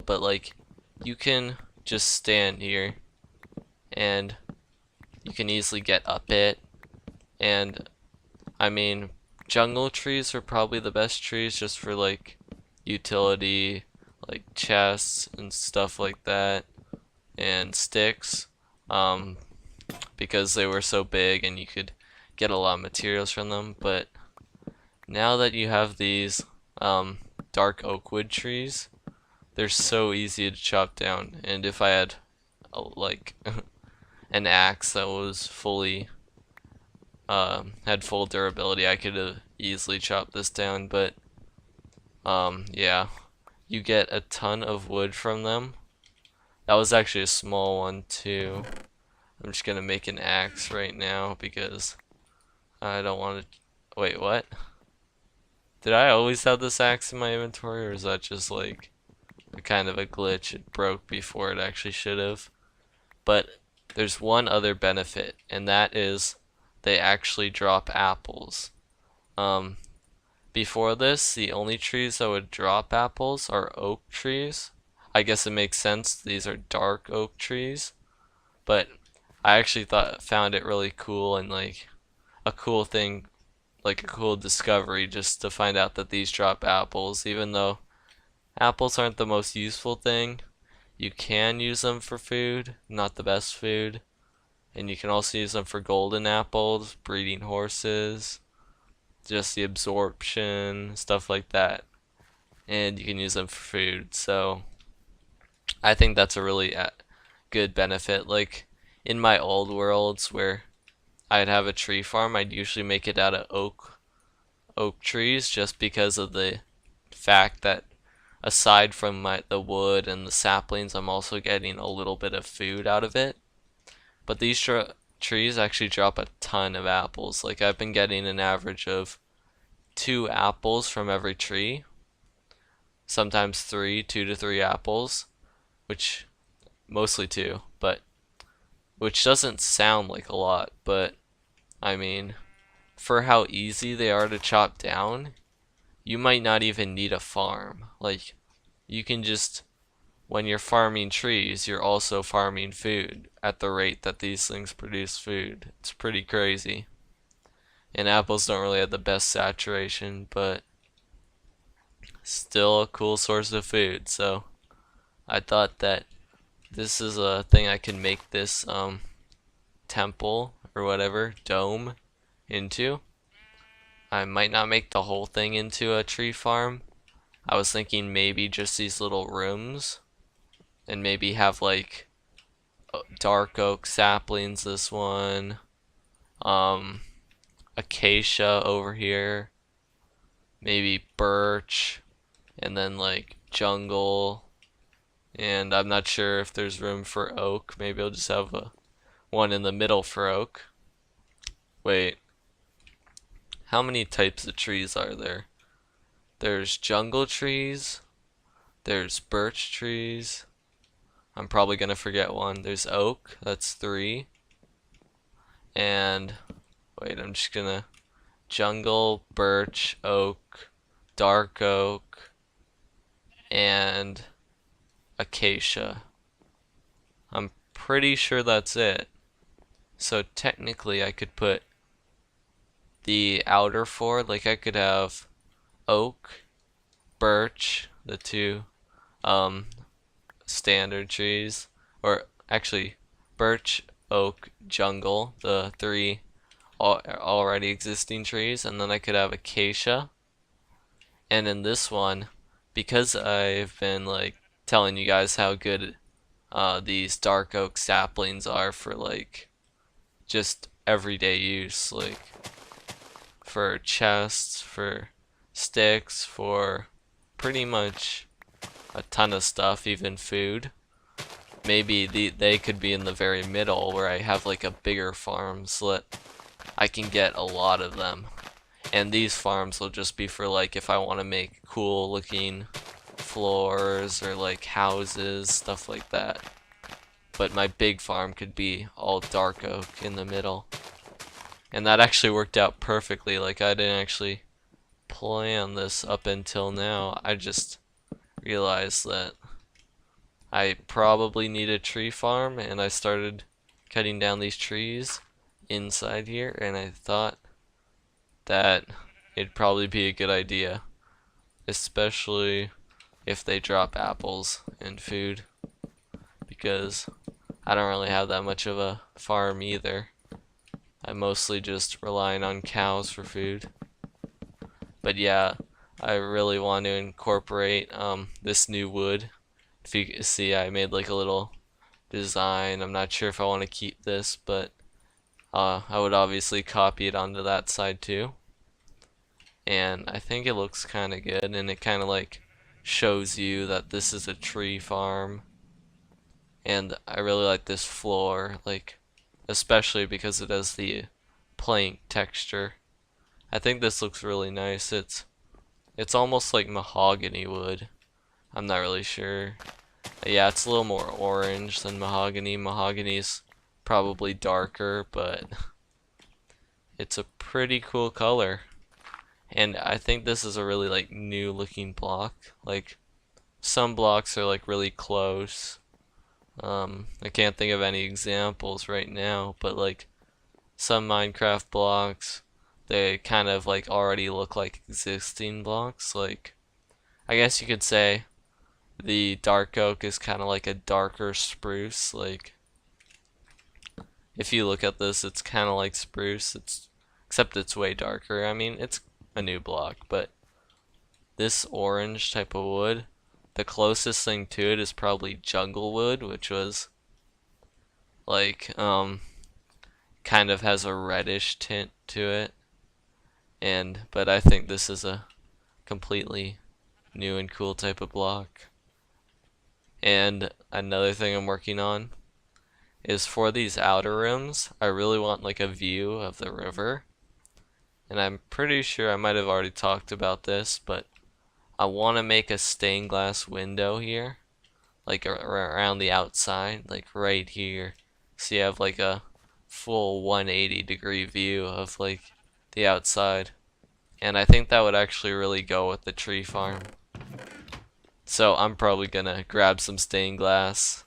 but like you can just stand here and you can easily get up it. And I mean, jungle trees are probably the best trees just for like utility, like chests and stuff like that, and sticks, um, because they were so big and you could get a lot of materials from them. But now that you have these dark oak wood trees, they're so easy to chop down. And if I had like an axe that was fully had full durability, I could have easily chopped this down. But yeah, you get a ton of wood from them. That was actually a small one too. I'm just gonna make an axe right now because I don't want to. Wait, what? Did I always have this axe in my inventory, or is that just like a kind of a glitch? It broke before it actually should have. But there's one other benefit, and that is they actually drop apples. Um, Before this, the only trees that would drop apples are oak trees. I guess it makes sense. These are dark oak trees, but I actually found it really cool and like a cool thing, like a cool discovery just to find out that these drop apples, even though apples aren't the most useful thing. You can use them for food, not the best food, and you can also use them for golden apples, breeding horses, just the absorption, stuff like that. And you can use them for food. So I think that's a really good benefit. Like in my old worlds where I'd have a tree farm, I'd usually make it out of oak trees just because of the fact that aside from the wood and the saplings, I'm also getting a little bit of food out of it. But these trees actually drop a ton of apples. Like I've been getting an average of 2 apples from every tree, sometimes three, 2 to 3 apples, which mostly two, but which doesn't sound like a lot, but I mean, for how easy they are to chop down, you might not even need a farm. Like, you can just, when you're farming trees, you're also farming food at the rate that these things produce food. It's pretty crazy. And apples don't really have the best saturation, but still a cool source of food. So I thought that this is a thing I can make this temple or whatever dome into. I might not make the whole thing into a tree farm. I was thinking maybe just these little rooms and maybe have like dark oak saplings, this one, um acacia over here, maybe birch, and then like jungle, and I'm not sure if there's room for oak. Maybe I'll just have one in the middle for oak. Wait, how many types of trees are there? There's jungle trees, there's birch trees. I'm probably gonna forget one. There's oak, that's 3. And wait, I'm just gonna jungle, birch, oak, dark oak, and acacia. I'm pretty sure that's it. So technically I could put the outer 4, like I could have oak, birch, the 2 um standard trees, or actually birch, oak, jungle, the 3 already existing trees, and then I could have acacia. And in this one, because I've been like telling you guys how good these dark oak saplings are for like just everyday use, like for chests, for sticks, for pretty much a ton of stuff, even food. Maybe they could be in the very middle where I have like a bigger farm so that I can get a lot of them. And these farms will just be for like if I want to make cool looking floors or like houses, stuff like that. But my big farm could be all dark oak in the middle. And that actually worked out perfectly. Like I didn't actually plan this up until now. I just realized that I probably need a tree farm, and I started cutting down these trees inside here, and I thought that it'd probably be a good idea, especially if they drop apples and food, because I don't really have that much of a farm either. I'm mostly just relying on cows for food. But yeah, I really want to incorporate this new wood. If you see, I made like a little design. I'm not sure if I want to keep this, but I would obviously copy it onto that side too. And I think it looks kind of good, and it kind of like shows you that this is a tree farm. And I really like this floor, like especially because it has the plank texture. I think this looks really nice. It's almost like mahogany wood. I'm not really sure. Yeah, it's a little more orange than mahogany. Mahogany's probably darker, but it's a pretty cool color. And I think this is a really like new looking block. Like some blocks are like really close. I can't think of any examples right now, but like some Minecraft blocks, they kind of like already look like existing blocks. Like I guess you could say the dark oak is kind of like a darker spruce. Like if you look at this, it's kind of like spruce. Except it's way darker. I mean, it's a new block, but this orange type of wood, the closest thing to it is probably jungle wood, which was like kind of has a reddish tint to it. But I think this is a completely new and cool type of block. And another thing I'm working on is for these outer rooms, I really want like a view of the river. And I'm pretty sure I might have already talked about this, but I want to make a stained glass window here, like around the outside, like right here. So you have like a full 180-degree view of like the outside. And I think that would actually really go with the tree farm. So I'm probably gonna grab some stained glass.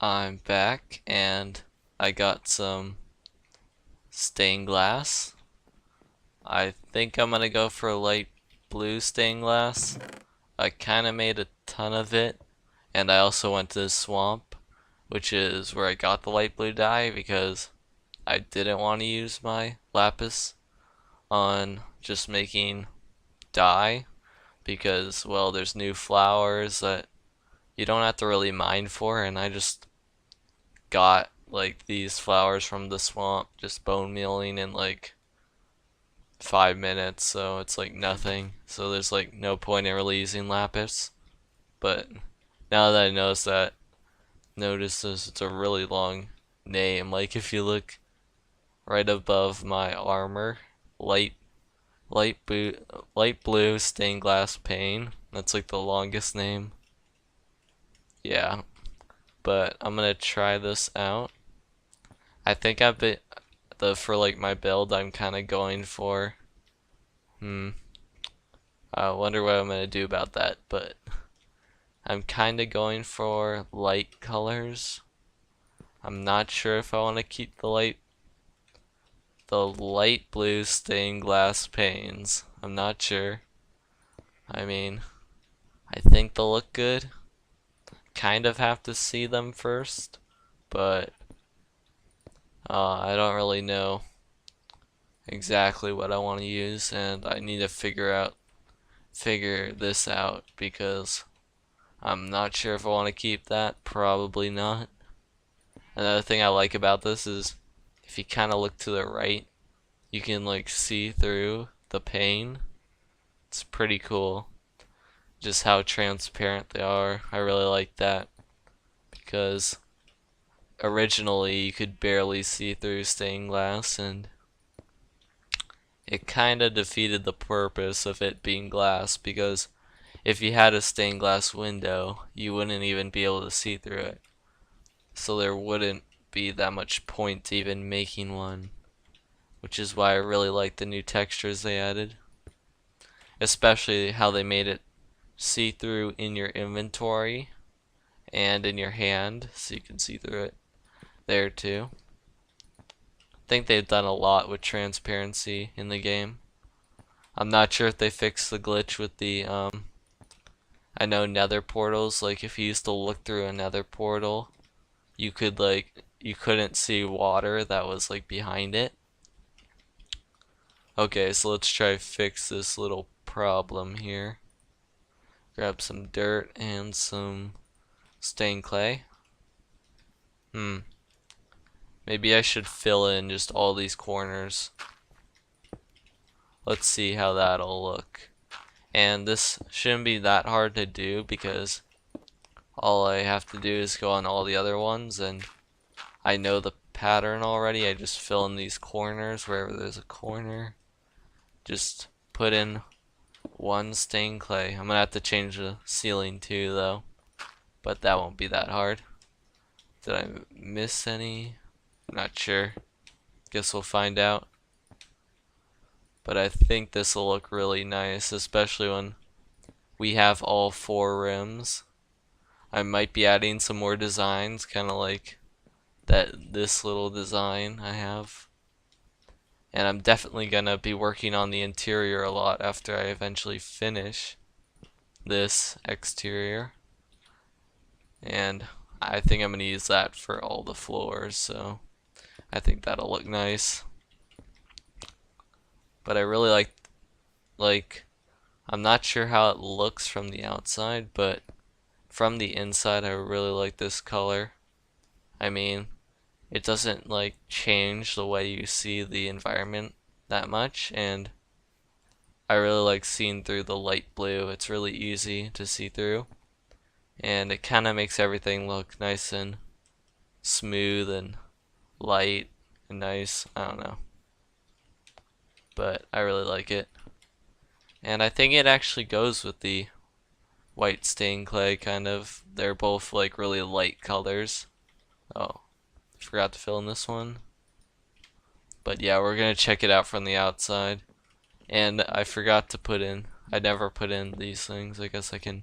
I'm back and I got some stained glass. I think I'm gonna go for light blue stained glass. I kinda made a ton of it, and I also went to the swamp, which is where I got the light blue dye because I didn't want to use my lapis on just making dye, because well, there's new flowers that you don't have to really mine for, and I just got like these flowers from the swamp just bone mealing in like 5 minutes, so it's like nothing. So there's like no point in really using lapis. But now that I notice this, it's a really long name. Like if you look right above my armor, light blue stained glass pane. That's like the longest name. Yeah, but I'm gonna try this out. I think for like my build, I'm kind of going for. I wonder what I'm gonna do about that, but I'm kind of going for light colors. I'm not sure if I want to keep the light blue stained glass panes. I'm not sure. I mean, I think they'll look good. Kind of have to see them first, but I don't really know exactly what I want to use, and I need to figure this out because I'm not sure if I want to keep that. Probably not. Another thing I like about this is if you kind of look to the right, you can like see through the pane. It's pretty cool. Just how transparent they are. I really like that because originally you could barely see through stained glass, and it kind of defeated the purpose of it being glass, because if you had a stained glass window, you wouldn't even be able to see through it. So there wouldn't be that much point to even making one, which is why I really like the new textures they added. Especially how they made it see through in your inventory. and in your hand, so you can see through it there too. I think they've done a lot with transparency in the game. I'm not sure if they fixed the glitch with the I know nether portals, like if you used to look through a nether portal, you couldn't see water that was like behind it. Okay, so let's try to fix this little problem here. Grab some dirt and some stained clay. Maybe I should fill in just all these corners. Let's see how that'll look. And this shouldn't be that hard to do because all I have to do is go on all the other ones and I know the pattern already. I just fill in these corners wherever there's a corner. Just put in one stained clay. I'm gonna have to change the ceiling too though, but that won't be that hard. Did I miss any? Not sure. Guess we'll find out. But I think this will look really nice, especially when we have all 4 rims. I might be adding some more designs, kind of like this little design I have. And I'm definitely gonna be working on the interior a lot after I eventually finish this exterior. And I think I'm gonna use that for all the floors, so I think that'll look nice. But I really like I'm not sure how it looks from the outside, but from the inside I really like this color. I mean, it doesn't like change the way you see the environment that much, and I really like seeing through the light blue. It's really easy to see through, and it kind of makes everything look nice and smooth and light and nice. I don't know, but I really like it. And I think it actually goes with the white stained clay kind of. They're both like really light colors. Oh, forgot to fill in this one. But yeah, we're gonna check it out from the outside. And I forgot to put in, I never put in these things. I guess I can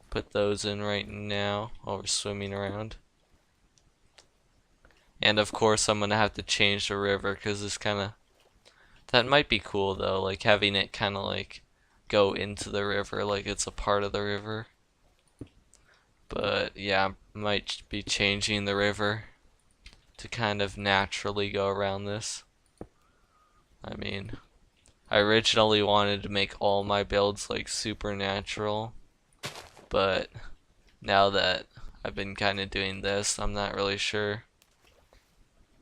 put those in right now while we're swimming around. And of course I'm gonna have to change the river because this kinda, that might be cool though, like having it kinda like go into the river like it's a part of the river. But yeah, I might be changing the river to kind of naturally go around this. I mean, I originally wanted to make all my builds like supernatural, but now that I've been kind of doing this, I'm not really sure.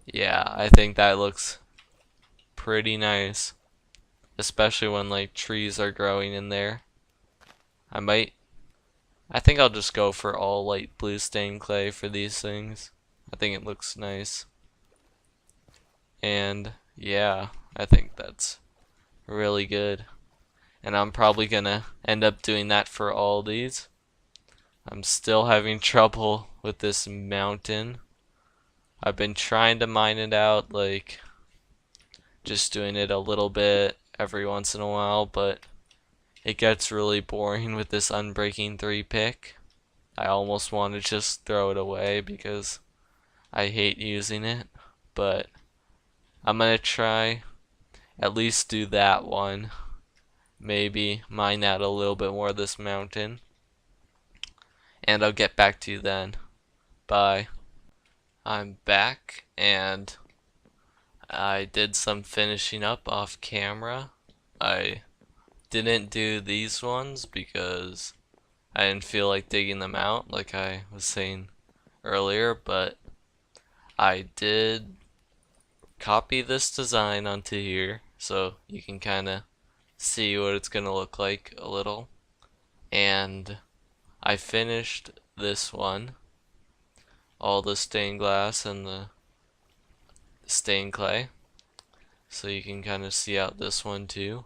Yeah, I think that looks pretty nice, especially when like trees are growing in there. I think I'll just go for all light blue stained clay for these things. I think it looks nice. And yeah, I think that's really good. And I'm probably gonna end up doing that for all these. I'm still having trouble with this mountain. I've been trying to mine it out, like just doing it a little bit every once in a while, but it gets really boring with this Unbreaking 3 pick. I almost want to just throw it away because I hate using it, but I'm gonna try at least do that one. Maybe mine out a little bit more of this mountain. And I'll get back to you then. Bye. I'm back and I did some finishing up off camera. I didn't do these ones because I didn't feel like digging them out like I was saying earlier, but I did copy this design onto here so you can kind of see what it's gonna look like a little. And I finished this one, all the stained glass and the stained clay, so you can kind of see out this one too,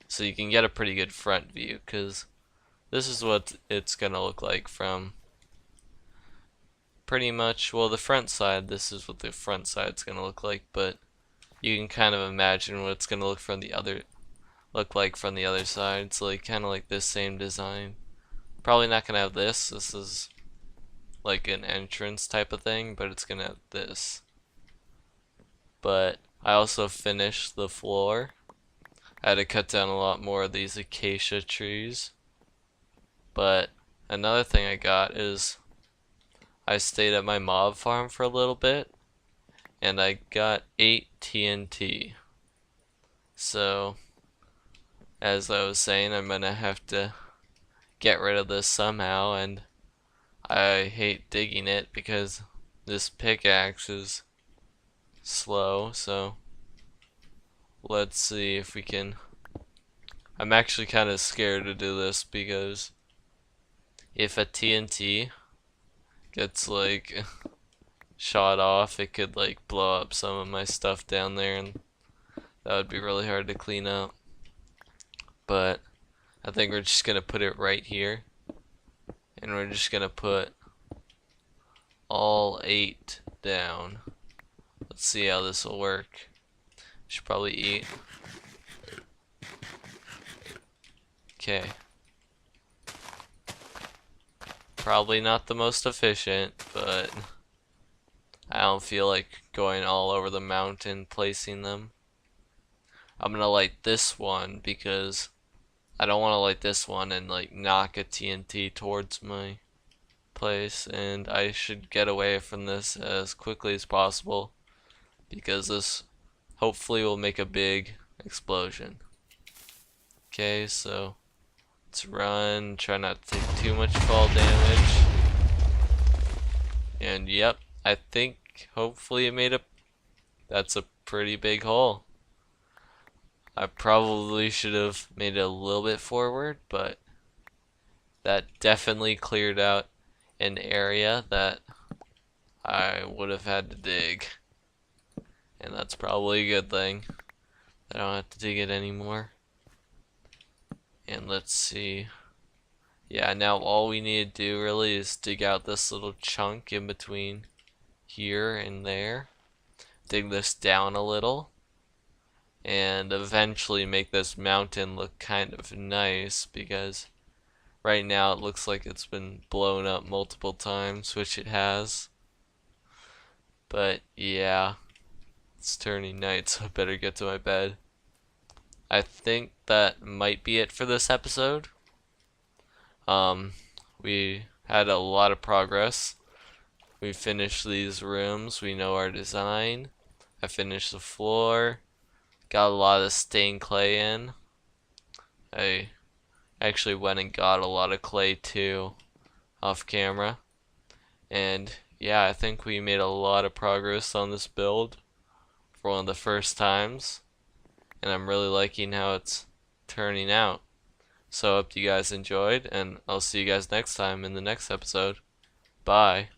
so you can get a pretty good front view, because this is what it's gonna look like from pretty much, well, the front side. This is what the front side's gonna look like, but you can kind of imagine what it's gonna look from the other side. So like kind of like this same design. Probably not gonna have this. This is like an entrance type of thing, but it's gonna have this. But I also finished the floor. I had to cut down a lot more of these acacia trees. But another thing I got is I stayed at my mob farm for a little bit and I got 8 TNT. So, as I was saying, I'm gonna have to get rid of this somehow, and I hate digging it because this pickaxe is slow, so let's see if we can. I'm actually kind of scared to do this because if a TNT gets like shot off, it could like blow up some of my stuff down there, and that would be really hard to clean up. But I think we're just gonna put it right here, and we're just gonna put all 8 down. Let's see how this will work. Should probably eat. Okay. Probably not the most efficient, but I don't feel like going all over the mountain placing them. I'm gonna light this one because I don't want to light this one and like knock a TNT towards my place, and I should get away from this as quickly as possible because this hopefully will make a big explosion. Okay, so let's run, try not to take too much fall damage. And yep, I think hopefully it made that's a pretty big hole. I probably should have made it a little bit forward, but that definitely cleared out an area that I would have had to dig. And that's probably a good thing. I don't have to dig it anymore. And let's see. Yeah, now all we need to do really is dig out this little chunk in between here and there. Dig this down a little. And eventually make this mountain look kind of nice, because right now it looks like it's been blown up multiple times, which it has. But yeah, it's turning night, so I better get to my bed. I think that might be it for this episode. We had a lot of progress. We finished these rooms, we know our design. I finished the floor. Got a lot of stained clay in. I actually went and got a lot of clay too, off camera. And yeah, I think we made a lot of progress on this build for one of the first times. And I'm really liking how it's turning out. So I hope you guys enjoyed, and I'll see you guys next time in the next episode. Bye.